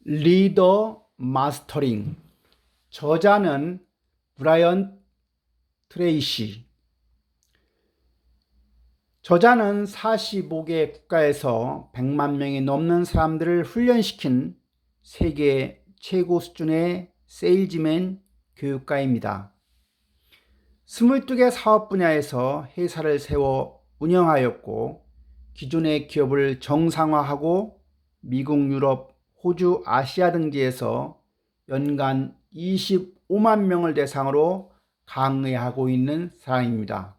리더 마스터링. 저자는 브라이언 트레이시. 저자는 45개 국가에서 100만 명이 넘는 사람들을 훈련시킨 세계 최고 수준의 세일즈맨 교육가입니다. 22개 사업 분야에서 회사를 세워 운영하였고, 기존의 기업을 정상화하고 미국, 유럽, 호주, 아시아 등지에서 연간 25만 명을 대상으로 강의하고 있는 사람입니다.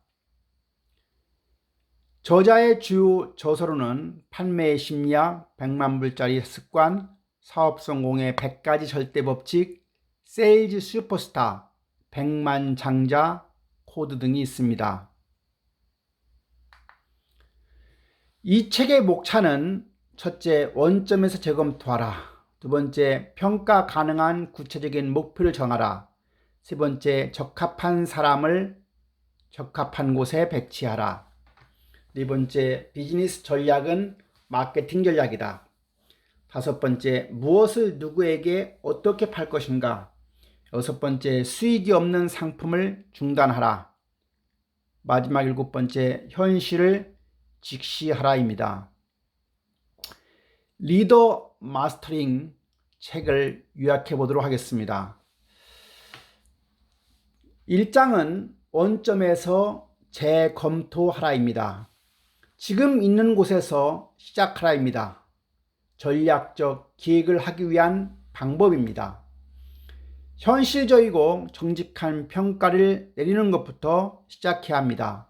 저자의 주요 저서로는 판매의 심리학, 100만 불짜리 습관, 사업 성공의 100가지 절대 법칙, 세일즈 슈퍼스타, 100만 장자 코드 등이 있습니다. 이 책의 목차는 첫째, 원점에서 재검토하라. 두 번째, 평가 가능한 구체적인 목표를 정하라. 세 번째, 적합한 사람을 적합한 곳에 배치하라. 네 번째, 비즈니스 전략은 마케팅 전략이다. 다섯 번째, 무엇을 누구에게 어떻게 팔 것인가. 여섯 번째, 수익이 없는 상품을 중단하라. 마지막 일곱 번째, 현실을 직시하라입니다. 리더 마스터링 책을 요약해 보도록 하겠습니다. 1장은 원점에서 재검토하라입니다. 지금 있는 곳에서 시작하라입니다. 전략적 기획을 하기 위한 방법입니다. 현실적이고 정직한 평가를 내리는 것부터 시작해야 합니다.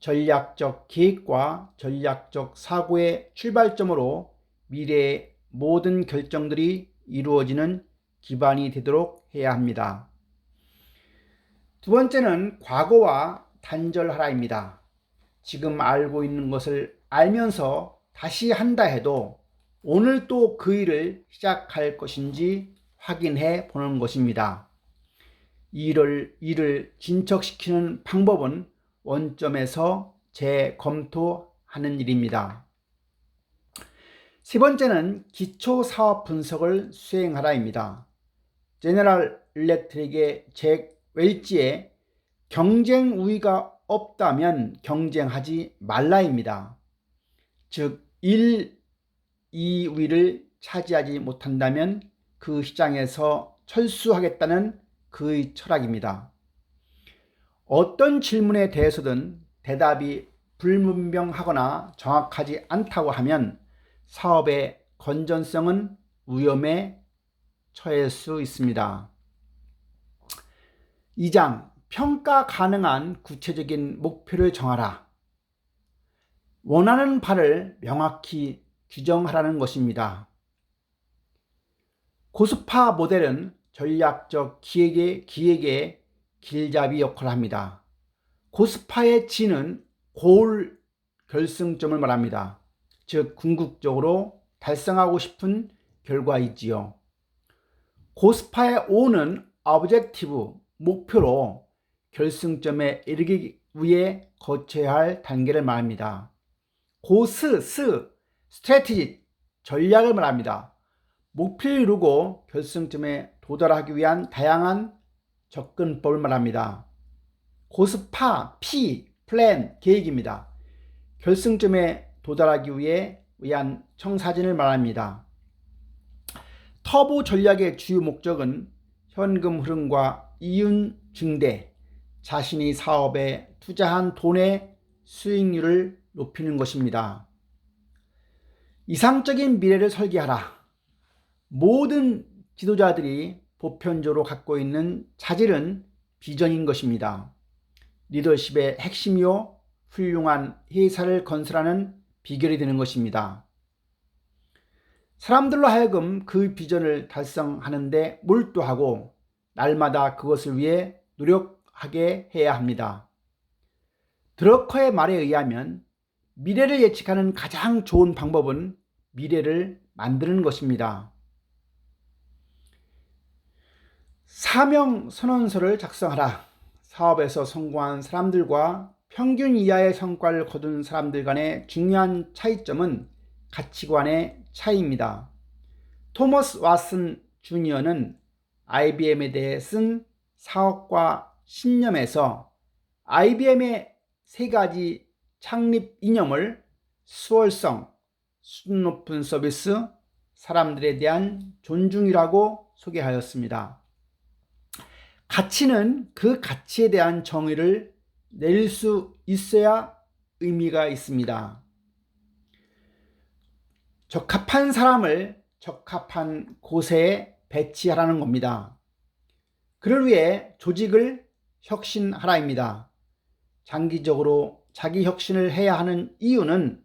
전략적 기획과 전략적 사고의 출발점으로 미래의 모든 결정들이 이루어지는 기반이 되도록 해야 합니다. 두 번째는 과거와 단절하라입니다. 지금 알고 있는 것을 알면서 다시 한다 해도 오늘 또 그 일을 시작할 것인지 확인해 보는 것입니다. 일을 진척시키는 방법은 원점에서 재검토하는 일입니다. 세 번째는 기초 사업 분석을 수행하라입니다. 제너럴 일렉트릭의 잭 웰치의 경쟁 우위가 없다면 경쟁하지 말라입니다. 즉 1, 2위를 차지하지 못한다면 그 시장에서 철수하겠다는 그의 철학입니다. 어떤 질문에 대해서든 대답이 불분명하거나 정확하지 않다고 하면 사업의 건전성은 위험에 처할 수 있습니다. 2장, 평가 가능한 구체적인 목표를 정하라. 원하는 바를 명확히 규정하라는 것입니다. 고스파 모델은 전략적 기획의 길잡이 역할을 합니다. 고스파의 G는 골 결승점을 말합니다. 즉 궁극적으로 달성하고 싶은 결과이지요. 고스파의 O는 objective, 목표로 결승점에 이르기 위해 거쳐야 할 단계를 말합니다. 고스, strategy, 전략을 말합니다. 목표를 이루고 결승점에 도달하기 위한 다양한 접근법을 말합니다. 고스파, P, 플랜, 계획입니다. 결승점에 도달하기 위한 청사진을 말합니다. 터보 전략의 주요 목적은 현금 흐름과 이윤 증대, 자신이 사업에 투자한 돈의 수익률을 높이는 것입니다. 이상적인 미래를 설계하라. 모든 지도자들이 보편적으로 갖고 있는 자질은 비전인 것입니다. 리더십의 핵심이요, 훌륭한 회사를 건설하는 비결이 되는 것입니다. 사람들로 하여금 그 비전을 달성하는 데 몰두하고 날마다 그것을 위해 노력하게 해야 합니다. 드러커의 말에 의하면 미래를 예측하는 가장 좋은 방법은 미래를 만드는 것입니다. 사명 선언서를 작성하라. 사업에서 성공한 사람들과 평균 이하의 성과를 거둔 사람들 간의 중요한 차이점은 가치관의 차이입니다. 토머스 왓슨 주니어는 IBM에 대해 쓴 사업과 신념에서 IBM의 세 가지 창립 이념을 수월성, 수준 높은 서비스, 사람들에 대한 존중이라고 소개하였습니다. 가치는 그 가치에 대한 정의를 내릴 수 있어야 의미가 있습니다. 적합한 사람을 적합한 곳에 배치하라는 겁니다. 그를 위해 조직을 혁신하라입니다. 장기적으로 자기 혁신을 해야 하는 이유는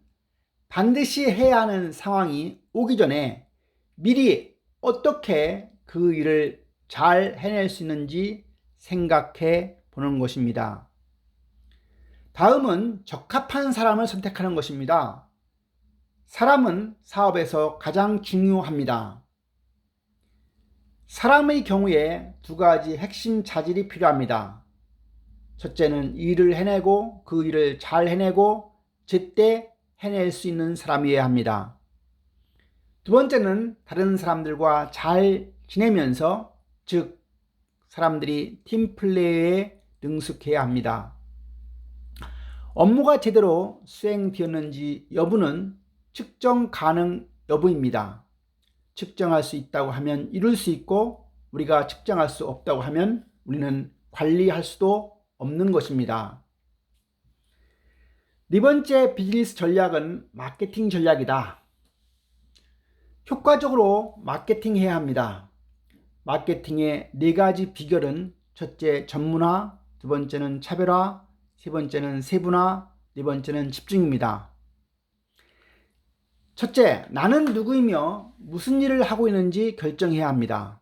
반드시 해야 하는 상황이 오기 전에 미리 어떻게 그 일을 잘 해낼 수 있는지 생각해 보는 것입니다. 다음은 적합한 사람을 선택하는 것입니다. 사람은 사업에서 가장 중요합니다. 사람의 경우에 두 가지 핵심 자질이 필요합니다. 첫째는 일을 해내고 그 일을 잘 해내고 제때 해낼 수 있는 사람이어야 합니다. 두 번째는 다른 사람들과 잘 지내면서, 즉 사람들이 팀플레이에 능숙해야 합니다. 업무가 제대로 수행되었는지 여부는 측정 가능 여부입니다. 측정할 수 있다고 하면 이룰 수 있고, 우리가 측정할 수 없다고 하면 우리는 관리할 수도 없는 것입니다. 네 번째 비즈니스 전략은 마케팅 전략이다. 효과적으로 마케팅해야 합니다. 마케팅의 네 가지 비결은 첫째 전문화, 두 번째는 차별화, 세 번째는 세분화, 네 번째는 집중입니다. 첫째, 나는 누구이며 무슨 일을 하고 있는지 결정해야 합니다.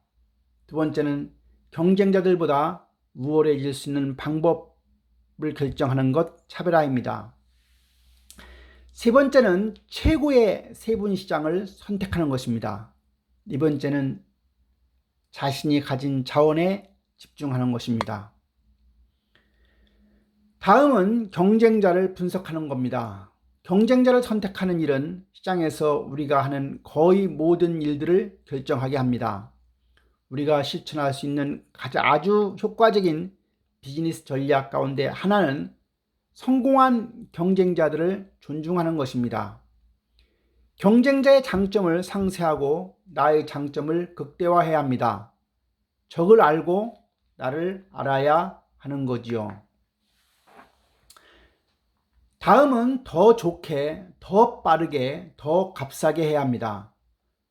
두 번째는 경쟁자들보다 우월해질 수 있는 방법을 결정하는 것, 차별화입니다. 세 번째는 최고의 세분 시장을 선택하는 것입니다. 네 번째는 자신이 가진 자원에 집중하는 것입니다. 다음은 경쟁자를 분석하는 겁니다. 경쟁자를 선택하는 일은 시장에서 우리가 하는 거의 모든 일들을 결정하게 합니다. 우리가 실천할 수 있는 아주 효과적인 비즈니스 전략 가운데 하나는 성공한 경쟁자들을 존중하는 것입니다. 경쟁자의 장점을 상쇄하고 나의 장점을 극대화해야 합니다. 적을 알고 나를 알아야 하는 거지요. 다음은 더 좋게, 더 빠르게, 더 값싸게 해야 합니다.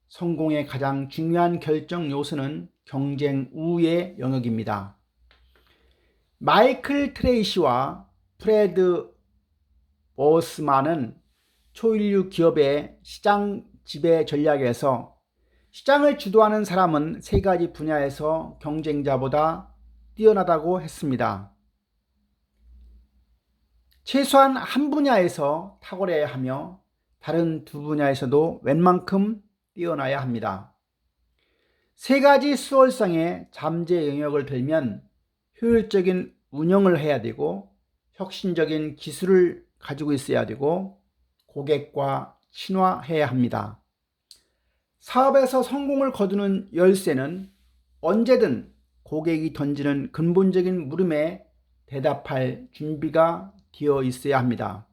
성공의 가장 중요한 결정 요소는 경쟁 우위의 영역입니다. 마이클 트레이시와 프레드 워스만은 초일류 기업의 시장 지배 전략에서 시장을 주도하는 사람은 세 가지 분야에서 경쟁자보다 뛰어나다고 했습니다. 최소한 한 분야에서 탁월해야 하며 다른 두 분야에서도 웬만큼 뛰어나야 합니다. 세 가지 수월성의 잠재 영역을 들면 효율적인 운영을 해야 되고, 혁신적인 기술을 가지고 있어야 되고, 고객과 친화해야 합니다. 사업에서 성공을 거두는 열쇠는 언제든 고객이 던지는 근본적인 물음에 대답할 준비가 되어 있어야 합니다.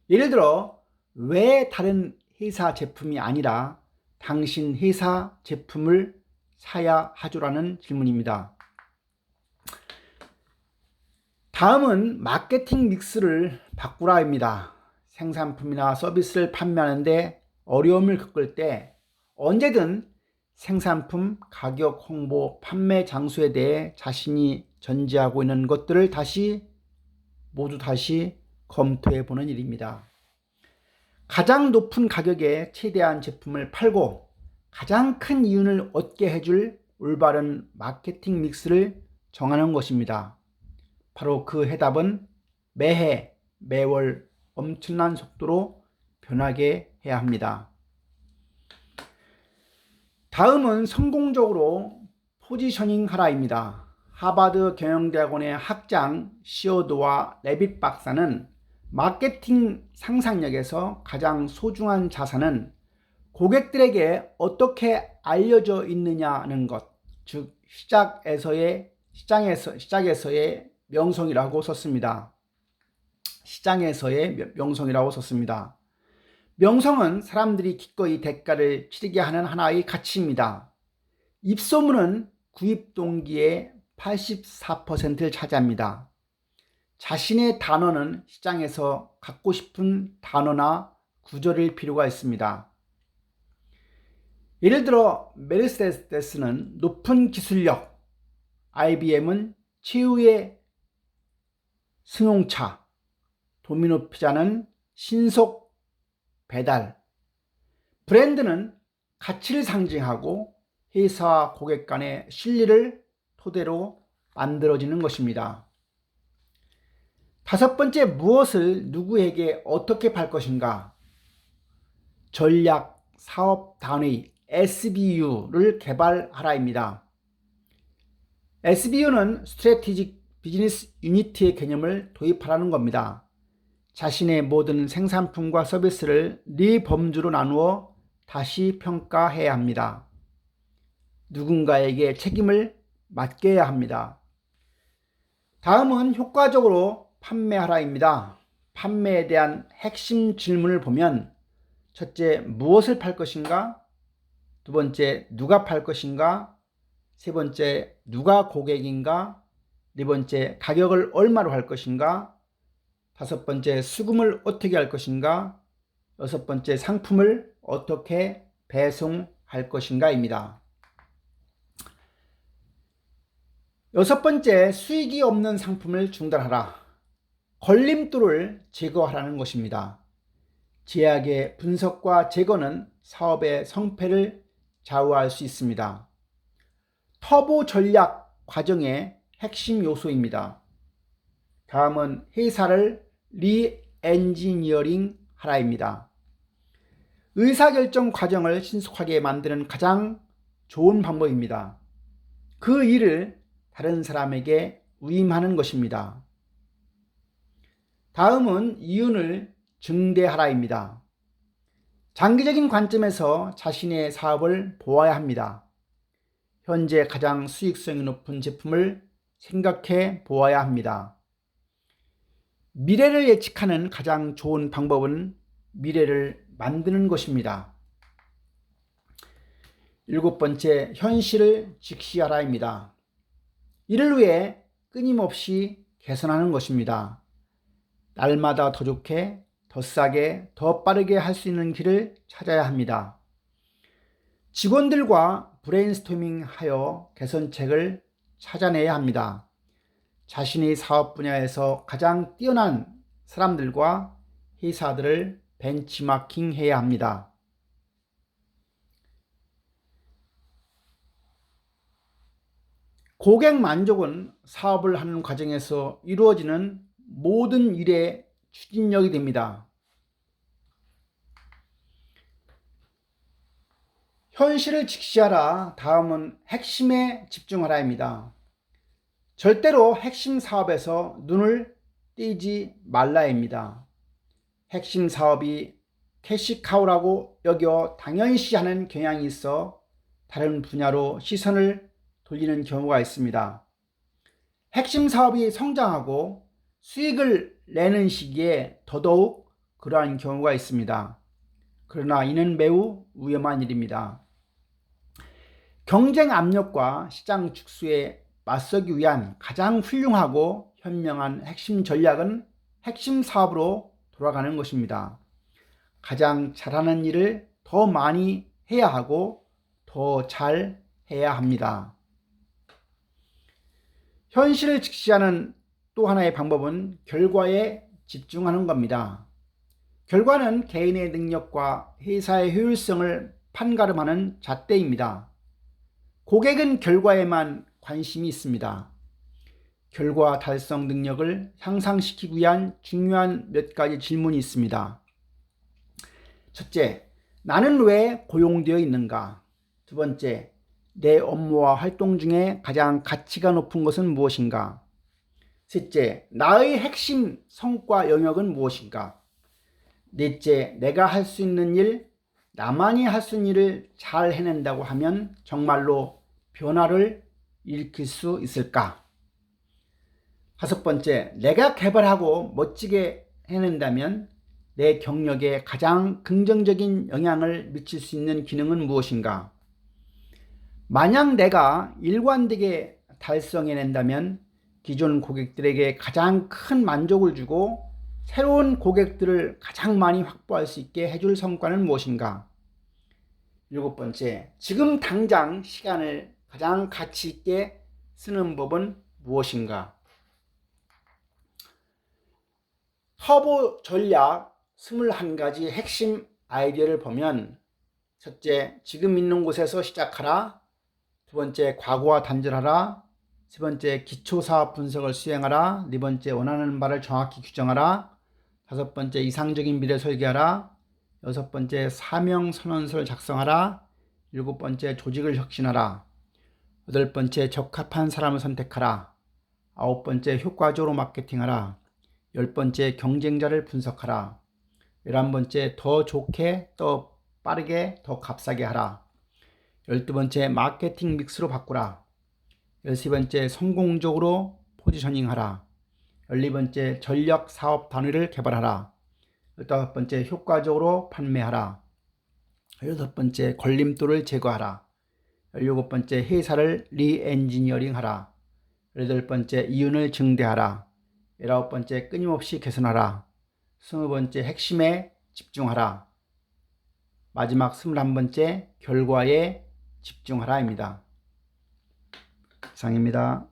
예를 들어, 왜 다른 회사 제품이 아니라 당신 회사 제품을 사야 하죠라는 질문입니다. 다음은 마케팅 믹스를 바꾸라입니다. 생산품이나 서비스를 판매하는데 어려움을 겪을 때 언제든 생산품, 가격, 홍보, 판매 장소에 대해 자신이 전제하고 있는 것들을 모두 다시 검토해 보는 일입니다. 가장 높은 가격에 최대한 제품을 팔고 가장 큰 이윤을 얻게 해줄 올바른 마케팅 믹스를 정하는 것입니다. 바로 그 해답은 매해, 매월 엄청난 속도로 변하게 해야 합니다. 다음은 성공적으로 포지셔닝 하라입니다. 하버드 경영대학원의 학장 시어도와 레빗 박사는 마케팅 상상력에서 가장 소중한 자산은 고객들에게 어떻게 알려져 있느냐는 것, 즉 시장에서의 명성이라고 썼습니다. 시장에서의 명성이라고 썼습니다. 명성은 사람들이 기꺼이 대가를 치르게 하는 하나의 가치입니다. 입소문은 구입 동기의 84%를 차지합니다. 자신의 단어는 시장에서 갖고 싶은 단어나 구절일 필요가 있습니다. 예를 들어 메르세데스는 높은 기술력, IBM은 최후의 승용차, 도미노 피자는 신속 배달. 브랜드는 가치를 상징하고 회사와 고객 간의 신뢰를 토대로 만들어지는 것입니다. 다섯 번째, 무엇을 누구에게 어떻게 팔 것인가? 전략 사업 단위 SBU를 개발하라입니다. SBU는 스트래티직 비즈니스 유니트의 개념을 도입하라는 겁니다. 자신의 모든 생산품과 서비스를 4범주로 나누어 다시 평가해야 합니다. 누군가에게 책임을 맡겨야 합니다. 다음은 효과적으로 판매하라입니다. 판매에 대한 핵심 질문을 보면 첫째, 무엇을 팔 것인가? 두 번째, 누가 팔 것인가? 세 번째, 누가 고객인가? 네 번째, 가격을 얼마로 할 것인가? 다섯 번째, 수금을 어떻게 할 것인가? 여섯 번째, 상품을 어떻게 배송할 것인가입니다. 여섯 번째, 수익이 없는 상품을 중단하라. 걸림돌을 제거하라는 것입니다. 제약의 분석과 제거는 사업의 성패를 좌우할 수 있습니다. 터보 전략 과정의 핵심 요소입니다. 다음은 회사를 리엔지니어링 하라입니다. 의사결정 과정을 신속하게 만드는 가장 좋은 방법입니다. 그 일을 다른 사람에게 위임하는 것입니다. 다음은 이윤을 증대하라입니다. 장기적인 관점에서 자신의 사업을 보아야 합니다. 현재 가장 수익성이 높은 제품을 생각해 보아야 합니다. 미래를 예측하는 가장 좋은 방법은 미래를 만드는 것입니다. 일곱 번째, 현실을 직시하라입니다. 이를 위해 끊임없이 개선하는 것입니다. 날마다 더 좋게, 더 싸게, 더 빠르게 할 수 있는 길을 찾아야 합니다. 직원들과 브레인스토밍하여 개선책을 찾아내야 합니다. 자신의 사업 분야에서 가장 뛰어난 사람들과 회사들을 벤치마킹해야 합니다. 고객 만족은 사업을 하는 과정에서 이루어지는 모든 일의 추진력이 됩니다. 현실을 직시하라. 다음은 핵심에 집중하라입니다. 절대로 핵심 사업에서 눈을 떼지 말라입니다. 핵심 사업이 캐시카우라고 여겨 당연시하는 경향이 있어 다른 분야로 시선을 돌리는 경우가 있습니다. 핵심 사업이 성장하고 수익을 내는 시기에 더더욱 그러한 경우가 있습니다. 그러나 이는 매우 위험한 일입니다. 경쟁 압력과 시장 축소에 맞서기 위한 가장 훌륭하고 현명한 핵심 전략은 핵심 사업으로 돌아가는 것입니다. 가장 잘하는 일을 더 많이 해야 하고 더 잘 해야 합니다. 현실을 직시하는 또 하나의 방법은 결과에 집중하는 겁니다. 결과는 개인의 능력과 회사의 효율성을 판가름하는 잣대입니다. 고객은 결과에만 관심이 있습니다. 결과 달성 능력을 향상시키기 위한 중요한 몇 가지 질문이 있습니다. 첫째, 나는 왜 고용되어 있는가? 두 번째, 내 업무와 활동 중에 가장 가치가 높은 것은 무엇인가? 셋째, 나의 핵심 성과 영역은 무엇인가? 넷째, 내가 할 수 있는 일, 나만이 할 수 있는 일을 잘 해낸다고 하면 정말로 변화를 일으킬 수 있을까? 5번째, 내가 개발하고 멋지게 해낸다면 내 경력에 가장 긍정적인 영향을 미칠 수 있는 기능은 무엇인가? 만약 내가 일관되게 달성해낸다면 기존 고객들에게 가장 큰 만족을 주고 새로운 고객들을 가장 많이 확보할 수 있게 해줄 성과는 무엇인가? 7번째, 지금 당장 시간을 가장 가치 있게 쓰는 법은 무엇인가? 터보 전략 21가지 핵심 아이디어를 보면, 첫째, 지금 있는 곳에서 시작하라. 두 번째, 과거와 단절하라. 세 번째, 기초사업 분석을 수행하라. 네 번째, 원하는 바를 정확히 규정하라. 다섯 번째, 이상적인 미래 설계하라. 여섯 번째, 사명 선언서를 작성하라. 일곱 번째, 조직을 혁신하라. 여덟 번째, 적합한 사람을 선택하라. 아홉 번째, 효과적으로 마케팅하라. 열 번째, 경쟁자를 분석하라. 11번째, 더 좋게, 더 빠르게, 더 값싸게 하라. 12번째, 마케팅 믹스로 바꾸라. 13번째, 성공적으로 포지셔닝하라. 12번째, 전략 사업 단위를 개발하라. 15번째, 효과적으로 판매하라. 16번째, 걸림돌을 제거하라. 17번째, 회사를 리엔지니어링하라. 18번째, 이윤을 증대하라. 19번째, 끊임없이 개선하라. 20번째, 핵심에 집중하라. 마지막 21번째, 결과에 집중하라입니다. 이상입니다.